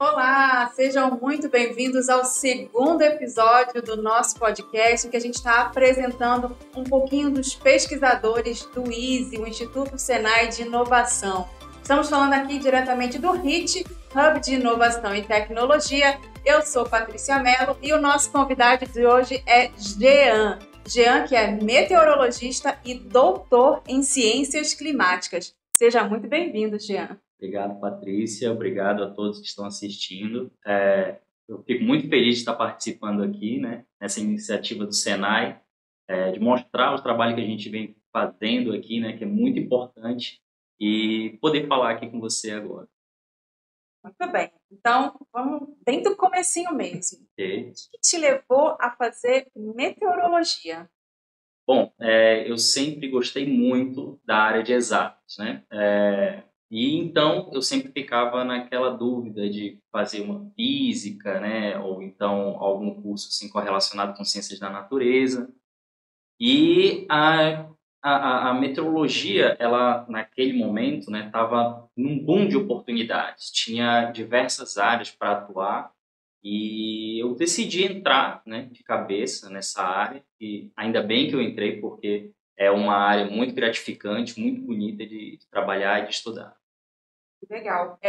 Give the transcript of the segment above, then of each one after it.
Olá, sejam muito bem-vindos ao segundo episódio do nosso podcast, em que a gente está apresentando um pouquinho dos pesquisadores do ISE, o Instituto Senai de Inovação. Estamos falando aqui diretamente do HIT, Hub de Inovação e Tecnologia. Eu sou Patrícia Mello e o nosso convidado de hoje é Jean. Jean, que é meteorologista e doutor em ciências climáticas. Seja muito bem-vindo, Jean. Obrigado, Patrícia. Obrigado a todos que estão assistindo. Eu fico muito feliz de estar participando aqui, né, nessa iniciativa do Senai, de mostrar o trabalho que a gente vem fazendo aqui, né, que é muito importante, e poder falar aqui com você agora. Muito bem. Então, vamos bem do comecinho mesmo. Okay. O que te levou a fazer meteorologia? Bom, eu sempre gostei muito da área de exatas, né? E então eu sempre ficava naquela dúvida de fazer uma física, né, ou então algum curso assim correlacionado com ciências da natureza. E a meteorologia, ela naquele momento, né, estava num boom de oportunidades. Tinha diversas áreas para atuar e eu decidi entrar, né, de cabeça nessa área. E ainda bem que eu entrei, porque é uma área muito gratificante, muito bonita de trabalhar e de estudar. Legal.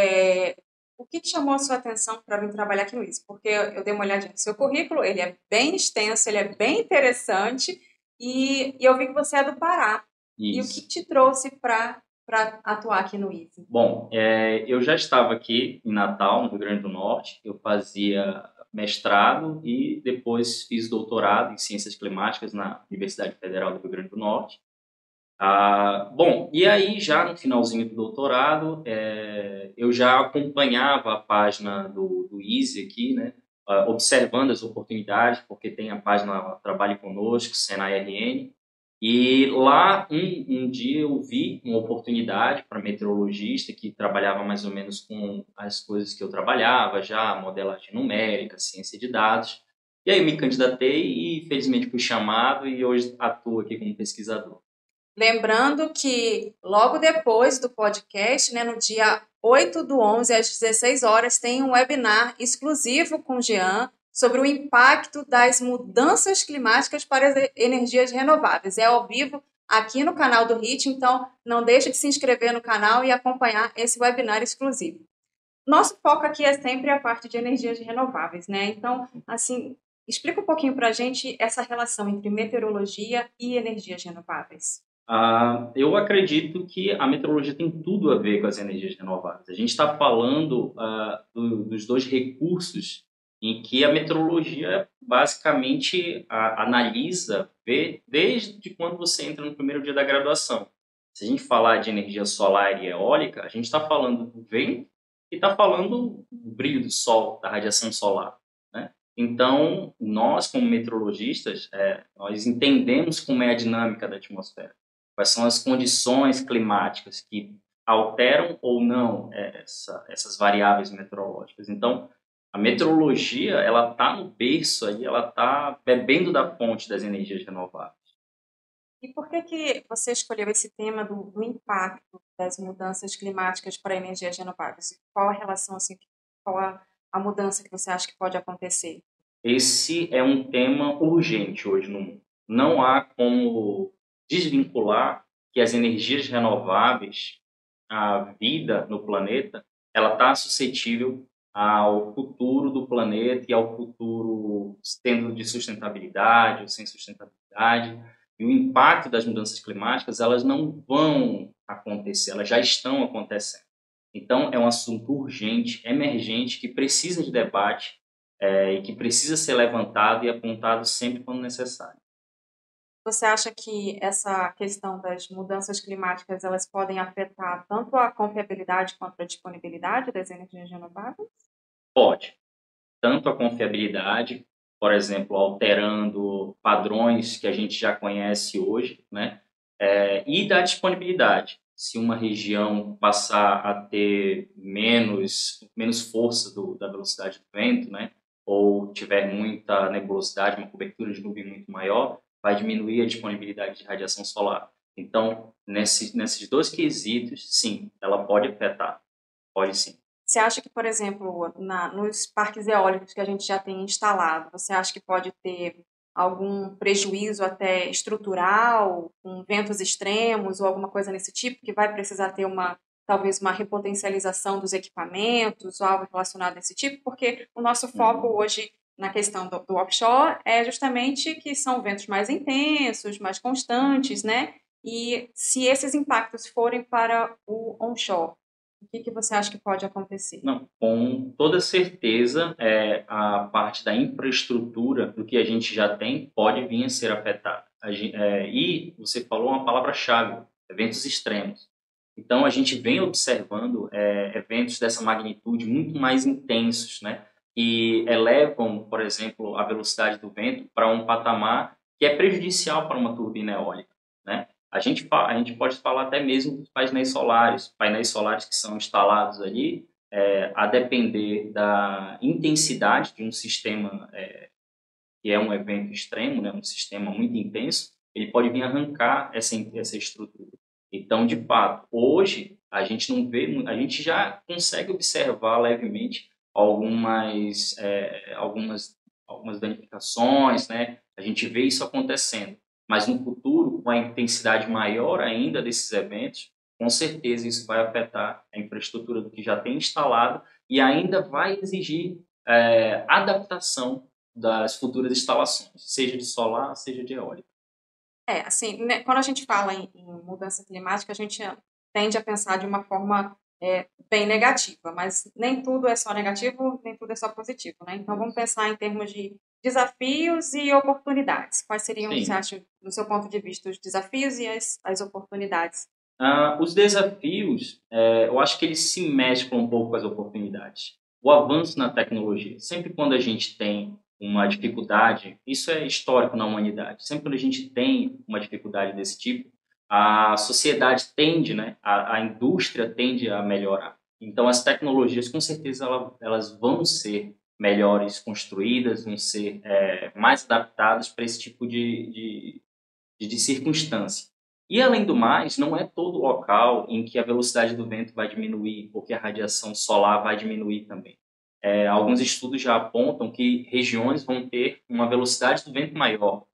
O que te chamou a sua atenção para vir trabalhar aqui no ISE? Porque eu dei uma olhadinha no seu currículo, ele é bem extenso, ele é bem interessante e eu vi que você é do Pará. Isso. E o que te trouxe para atuar aqui no ISE? Bom, eu já estava aqui em Natal, no Rio Grande do Norte. Eu fazia mestrado e depois fiz doutorado em Ciências Climáticas na Universidade Federal do Rio Grande do Norte. Bom, e aí já no finalzinho do doutorado, eu já acompanhava a página do ISE aqui, né, observando as oportunidades, porque tem a página Trabalhe Conosco, Senai RN, e lá um dia eu vi uma oportunidade para meteorologista que trabalhava mais ou menos com as coisas que eu trabalhava já, modelagem numérica, ciência de dados, e aí eu me candidatei e felizmente fui chamado e hoje atuo aqui como pesquisador. Lembrando que logo depois do podcast, né, no dia 8/11, às 16 horas, tem um webinar exclusivo com o Jean sobre o impacto das mudanças climáticas para as energias renováveis. É ao vivo aqui no canal do HIT, então não deixe de se inscrever no canal e acompanhar esse webinar exclusivo. Nosso foco aqui é sempre a parte de energias renováveis, né? Então, assim, explica um pouquinho para a gente essa relação entre meteorologia e energias renováveis. Eu acredito que a meteorologia tem tudo a ver com as energias renováveis. A gente está falando dos dois recursos em que a meteorologia basicamente analisa, vê desde quando você entra no primeiro dia da graduação. Se a gente falar de energia solar e eólica, a gente está falando do vento e está falando do brilho do sol, da radiação solar, né? Então, nós como meteorologistas, nós entendemos como é a dinâmica da atmosfera. Quais são as condições climáticas que alteram ou não essas variáveis meteorológicas. Então, a meteorologia, ela está no berço aí, ela está bebendo da fonte das energias renováveis. E por que você escolheu esse tema do impacto das mudanças climáticas para energias renováveis? Qual a relação, assim, qual a mudança que você acha que pode acontecer? Esse é um tema urgente hoje no mundo. Não há como desvincular que as energias renováveis, a vida no planeta, ela está suscetível ao futuro do planeta e ao futuro tendo de sustentabilidade ou sem sustentabilidade. E o impacto das mudanças climáticas, elas não vão acontecer, elas já estão acontecendo. Então, é um assunto urgente, emergente, que precisa de debate e que precisa ser levantado e apontado sempre quando necessário. Você acha que essa questão das mudanças climáticas elas podem afetar tanto a confiabilidade quanto a disponibilidade das energias renováveis? Pode. Tanto a confiabilidade, por exemplo, alterando padrões que a gente já conhece hoje, né? E da disponibilidade. Se uma região passar a ter menos força da velocidade do vento, né? Ou tiver muita nebulosidade, uma cobertura de nuvem muito maior, vai diminuir a disponibilidade de radiação solar. Então, nesses dois quesitos, sim, ela pode afetar. Pode sim. Você acha que, por exemplo, nos parques eólicos que a gente já tem instalado, você acha que pode ter algum prejuízo até estrutural, com ventos extremos ou alguma coisa nesse tipo, que vai precisar ter talvez uma repotencialização dos equipamentos ou algo relacionado a esse tipo? Porque o nosso foco hoje na questão do offshore é justamente que são ventos mais intensos, mais constantes, né? E se esses impactos forem para o onshore, o que você acha que pode acontecer? Não, com toda certeza, a parte da infraestrutura do que a gente já tem pode vir a ser afetada. E você falou uma palavra-chave, eventos extremos. Então, a gente vem observando eventos dessa magnitude muito mais intensos, né? Que elevam, por exemplo, a velocidade do vento para um patamar que é prejudicial para uma turbina eólica, né? A gente pode falar até mesmo dos painéis solares que são instalados ali, a depender da intensidade de um sistema que é um evento extremo, né, um sistema muito intenso, ele pode vir arrancar essa estrutura. Então, de fato, hoje a gente não vê, a gente já consegue observar levemente algumas danificações, né? A gente vê isso acontecendo. Mas no futuro, com a intensidade maior ainda desses eventos, com certeza isso vai afetar a infraestrutura do que já tem instalado e ainda vai exigir adaptação das futuras instalações, seja de solar, seja de eólica. Assim, né, quando a gente fala em mudança climática, a gente tende a pensar de uma forma bem negativa, mas nem tudo é só negativo, nem tudo é só positivo, né? Então, vamos pensar em termos de desafios e oportunidades. Quais seriam, Sim. você acha, do seu ponto de vista, os desafios e as oportunidades? Os desafios, eu acho que eles se mesclam um pouco com as oportunidades. O avanço na tecnologia, sempre quando a gente tem uma dificuldade, isso é histórico na humanidade, sempre quando a gente tem uma dificuldade desse tipo, a sociedade tende, né, a indústria tende a melhorar. Então, as tecnologias, com certeza, elas vão ser melhores construídas, vão ser mais adaptadas para esse tipo de circunstância. E, além do mais, não é todo local em que a velocidade do vento vai diminuir ou que a radiação solar vai diminuir também. Alguns estudos já apontam que regiões vão ter uma velocidade do vento maior,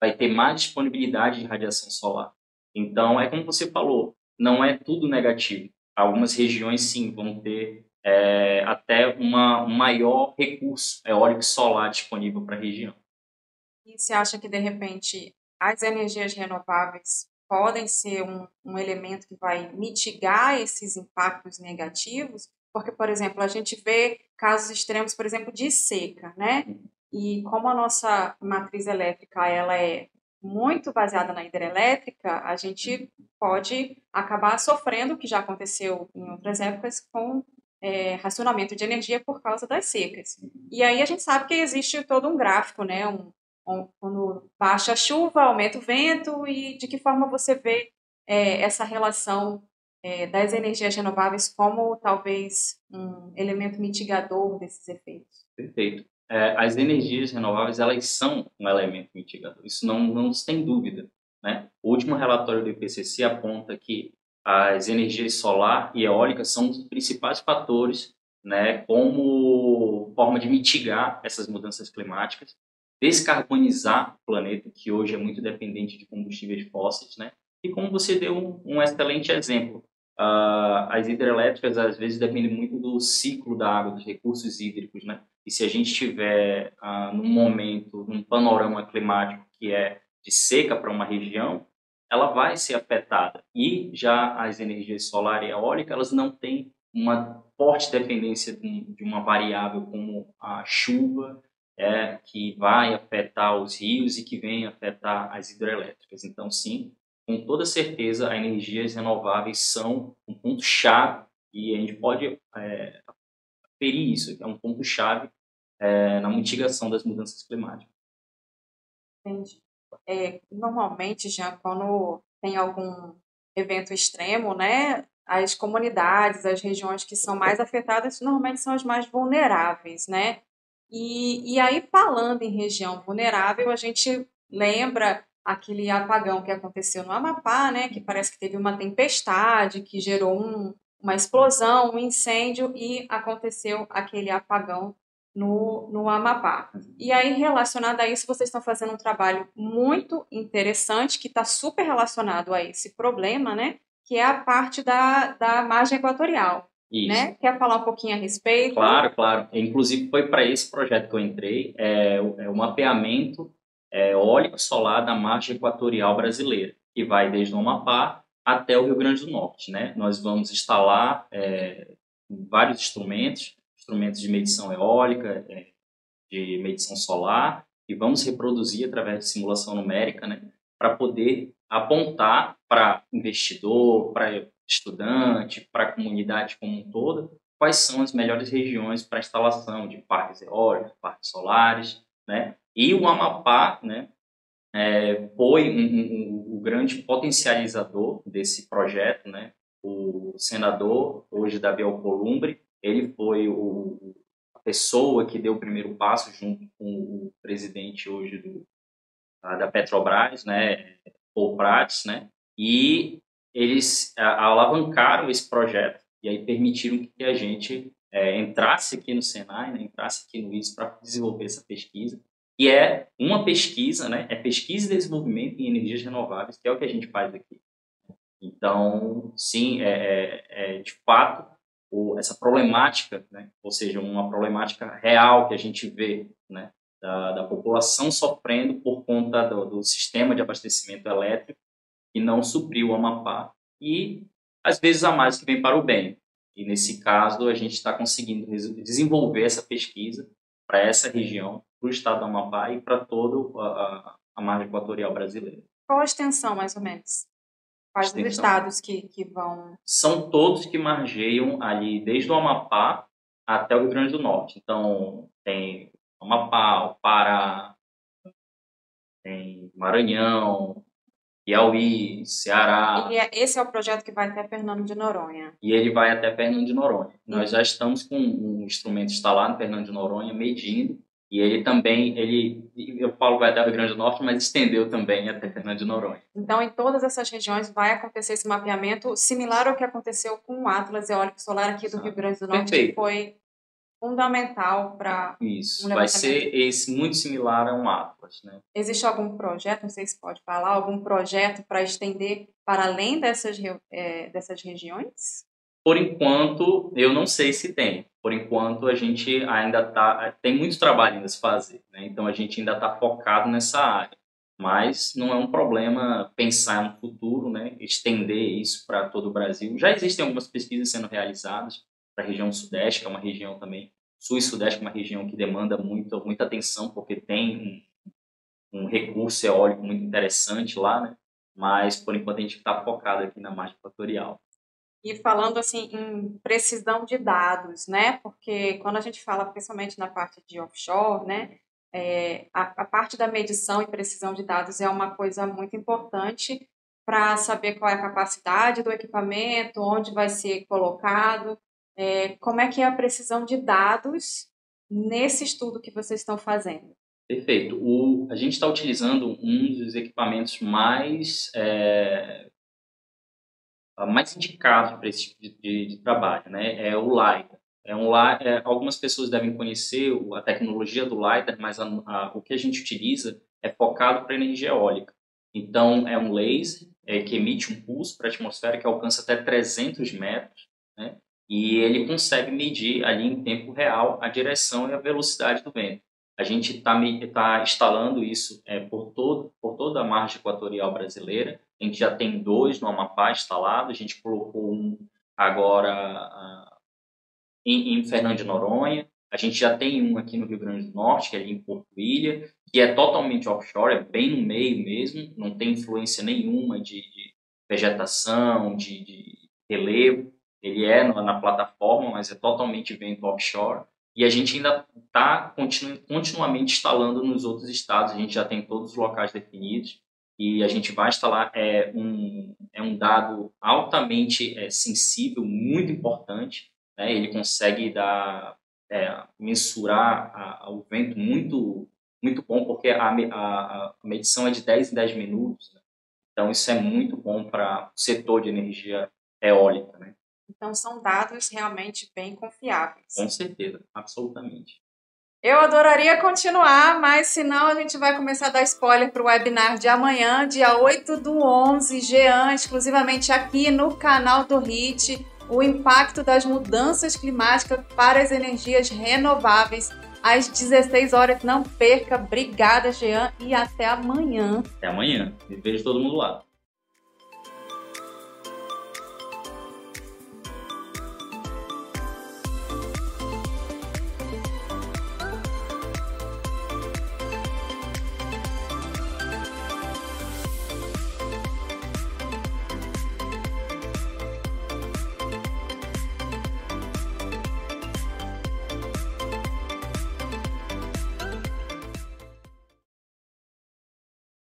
vai ter mais disponibilidade de radiação solar. Então, é como você falou, não é tudo negativo. Algumas regiões, sim, vão ter até um maior recurso eólico solar disponível para a região. E você acha que, de repente, as energias renováveis podem ser um elemento que vai mitigar esses impactos negativos? Porque, por exemplo, a gente vê casos extremos, por exemplo, de seca, né? E como a nossa matriz elétrica ela é muito baseada na hidrelétrica, a gente pode acabar sofrendo, o que já aconteceu em outras épocas, com racionamento de energia por causa das secas. E aí a gente sabe que existe todo um gráfico, né? Quando baixa a chuva, aumenta o vento, e de que forma você vê essa relação das energias renováveis como talvez um elemento mitigador desses efeitos? Perfeito. As energias renováveis, elas são um elemento mitigador, isso não se tem dúvida, né? O último relatório do IPCC aponta que as energias solar e eólica são os principais fatores, né, como forma de mitigar essas mudanças climáticas, descarbonizar o planeta, que hoje é muito dependente de combustíveis fósseis, né? E como você deu um excelente exemplo, as hidrelétricas às vezes dependem muito do ciclo da água, dos recursos hídricos, né? E se a gente tiver num momento, num panorama climático que é de seca para uma região, ela vai ser afetada. E já as energias solar e eólica, elas não têm uma forte dependência de uma variável como a chuva, que vai afetar os rios e que vem afetar as hidrelétricas. Então, sim, com toda certeza, as energias renováveis são um ponto-chave e a gente pode aferir isso, que é um ponto-chave na mitigação das mudanças climáticas. Entendi. Normalmente, já quando tem algum evento extremo, né, as comunidades, as regiões que são mais afetadas, normalmente são as mais vulneráveis, né? E aí, falando em região vulnerável, a gente lembra aquele apagão que aconteceu no Amapá, né, que parece que teve uma tempestade que gerou uma explosão, um incêndio e aconteceu aquele apagão no Amapá. E aí, relacionado a isso, vocês estão fazendo um trabalho muito interessante que está super relacionado a esse problema, né? Que é a parte da margem equatorial. Isso. Né? Quer falar um pouquinho a respeito? Claro, claro. Inclusive, foi para esse projeto que eu entrei, o mapeamento eólico solar da margem equatorial brasileira, que vai desde o Amapá até o Rio Grande do Norte. Né? Nós vamos instalar vários instrumentos de medição eólica, de medição solar, e vamos reproduzir através de simulação numérica, né, para poder apontar para investidor, para estudante, para a comunidade como um todo, quais são as melhores regiões para instalação de parques eólicos, parques solares, né? E o Amapá, né, foi o grande potencializador desse projeto, né? O senador, hoje Davi Alcolumbre, ele foi a pessoa que deu o primeiro passo junto com o presidente hoje da Petrobras, né, Paul Prats, né? E eles alavancaram esse projeto e aí permitiram que a gente entrasse aqui no Senai, né, entrasse aqui no IS para desenvolver essa pesquisa. E é uma pesquisa, né? É pesquisa e desenvolvimento em energias renováveis, que é o que a gente faz aqui. Então, sim, de fato, essa problemática, né? Ou seja, uma problemática real que a gente vê, né? Da população sofrendo por conta do sistema de abastecimento elétrico que não supriu o Amapá e, às vezes, a mais que vem para o bem. E, nesse caso, a gente está conseguindo desenvolver essa pesquisa para essa região, para o estado do Amapá e para toda a margem equatorial brasileira. Qual a extensão, mais ou menos? Quais os estados que vão... São todos que margeiam ali, desde o Amapá até o Rio Grande do Norte. Então, tem o Amapá, o Pará, tem Maranhão, Piauí, Ceará. E esse é o projeto que vai até Fernando de Noronha. E ele vai até Fernando de Noronha. Nós já estamos com um instrumento instalado em Fernando de Noronha, medindo, e ele também, eu falo vai até o Rio Grande do Norte, mas estendeu também até Fernando de Noronha. Então, em todas essas regiões vai acontecer esse mapeamento similar ao que aconteceu com o Atlas Eólico Solar aqui do Rio Grande do Norte, que foi fundamental para isso, vai ser muito similar a um Atlas, né? Existe algum projeto, não sei se pode falar, algum projeto para estender para além dessas regiões? Por enquanto, eu não sei se tem. Por enquanto, a gente ainda tem muito trabalho ainda a se fazer, né? Então, a gente ainda está focado nessa área. Mas não é um problema pensar no futuro, né? Estender isso para todo o Brasil. Já existem algumas pesquisas sendo realizadas para a região Sudeste, que é uma região também, Sul e Sudeste, que é uma região que demanda muita atenção, porque tem um recurso eólico muito interessante lá, né? Mas, por enquanto, a gente está focado aqui na margem equatorial. E falando assim em precisão de dados, né? Porque quando a gente fala principalmente na parte de offshore, né? A parte da medição e precisão de dados é uma coisa muito importante para saber qual é a capacidade do equipamento, onde vai ser colocado, como é que é a precisão de dados nesse estudo que vocês estão fazendo. Perfeito. A gente está utilizando um dos equipamentos mais indicados para esse tipo de trabalho, né? É o LiDAR. Algumas pessoas devem conhecer a tecnologia do LiDAR, mas o que a gente utiliza é focado para energia eólica. Então, é um laser que emite um pulso para a atmosfera que alcança até 300 metros, né? E ele consegue medir ali em tempo real a direção e a velocidade do vento. A gente está instalando isso por toda a margem equatorial brasileira. A gente já tem 2 no Amapá instalado, a gente colocou um agora em Fernando de Noronha, a gente já tem um aqui no Rio Grande do Norte, que é ali em Porto Ilha, que é totalmente offshore, é bem no meio mesmo, não tem influência nenhuma de vegetação, de relevo, ele é na plataforma, mas é totalmente vento offshore. E a gente ainda está continuamente instalando nos outros estados, a gente já tem todos os locais definidos e a gente vai instalar um dado altamente sensível, muito importante, né? Ele consegue mensurar o vento muito bom, porque a medição é de 10 em 10 minutos, né? Então isso é muito bom para o setor de energia eólica, né? Então, são dados realmente bem confiáveis. Com certeza, absolutamente. Eu adoraria continuar, mas senão a gente vai começar a dar spoiler para o webinar de amanhã, dia 8/11, Jean, exclusivamente aqui no canal do HIT, o impacto das mudanças climáticas para as energias renováveis, às 16 horas. Não perca. Obrigada, Jean, e até amanhã. Até amanhã. Vejo todo mundo lá.